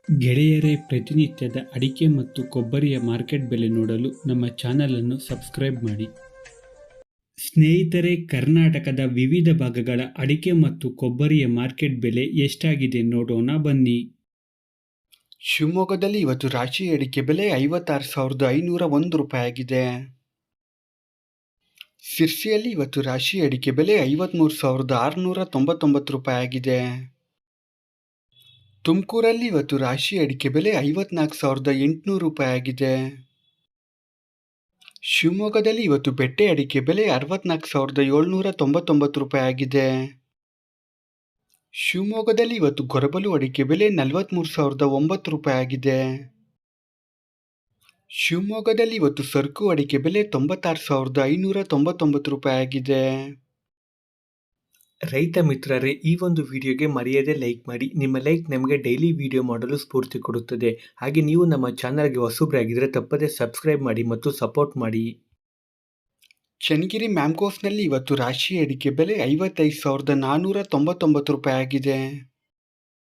ಗೆಳೆಯರೇ, ಪ್ರತಿನಿತ್ಯದ ಅಡಿಕೆ ಮತ್ತು ಕೊಬ್ಬರಿಯ ಮಾರ್ಕೆಟ್ ಬೆಲೆ ನೋಡಲು ನಮ್ಮ ಚಾನಲ್ ಅನ್ನು ಸಬ್ಸ್ಕ್ರೈಬ್ ಮಾಡಿ. ಸ್ನೇಹಿತರೆ, ಕರ್ನಾಟಕದ ವಿವಿಧ ಭಾಗಗಳ ಅಡಿಕೆ ಮತ್ತು ಕೊಬ್ಬರಿಯ ಮಾರ್ಕೆಟ್ ಬೆಲೆ ಎಷ್ಟಾಗಿದೆ ನೋಡೋಣ ಬನ್ನಿ. ಶಿವಮೊಗ್ಗದಲ್ಲಿ ಇವತ್ತು ರಾಶಿ ಅಡಿಕೆ ಬೆಲೆ 56,501 ರೂಪಾಯಿ ಆಗಿದೆ. ಸಿರ್ಸಿಯಲ್ಲಿ ಇವತ್ತು ರಾಶಿ ಅಡಿಕೆ ಬೆಲೆ 53,699 ರೂಪಾಯಿ ಆಗಿದೆ. ತುಮಕೂರಲ್ಲಿ ಇವತ್ತು ರಾಶಿ ಅಡಿಕೆ ಬೆಲೆ 54,800 ರೂಪಾಯಿ ಆಗಿದೆ. ಶಿವಮೊಗ್ಗದಲ್ಲಿ ಇವತ್ತು ಬೆಟ್ಟೆ ಅಡಿಕೆ ಬೆಲೆ 64,799 ರೂಪಾಯಿ ಆಗಿದೆ. ಶಿವಮೊಗ್ಗದಲ್ಲಿ ಇವತ್ತು ಗೊರಬಲು ಅಡಿಕೆ ಬೆಲೆ 43,009 ರೂಪಾಯಿ ಆಗಿದೆ. ಶಿವಮೊಗ್ಗದಲ್ಲಿ ಇವತ್ತು ಸರಕು ಅಡಿಕೆ ಬೆಲೆ 96,599 ರೂಪಾಯಿ ಆಗಿದೆ. ರೈತ ಮಿತ್ರರೇ, ಈ ಒಂದು ವಿಡಿಯೋಗೆ ಮರೆಯದೆ ಲೈಕ್ ಮಾಡಿ. ನಿಮ್ಮ ಲೈಕ್ ನಮಗೆ ಡೈಲಿ ವಿಡಿಯೋ ಮಾಡಲು ಸ್ಫೂರ್ತಿ ಕೊಡುತ್ತದೆ. ಹಾಗೆ ನೀವು ನಮ್ಮ ಚಾನಲ್ಗೆ ಹೊಸಬರಾಗಿದ್ದರೆ ತಪ್ಪದೆ ಸಬ್ಸ್ಕ್ರೈಬ್ ಮಾಡಿ ಮತ್ತು ಸಪೋರ್ಟ್ ಮಾಡಿ. ಚನ್ನಗಿರಿ ಮ್ಯಾಂಗೋಸ್ನಲ್ಲಿ ಇವತ್ತು ರಾಶಿ ಅಡಿಕೆ ಬೆಲೆ 55,499 ರೂಪಾಯಿ ಆಗಿದೆ.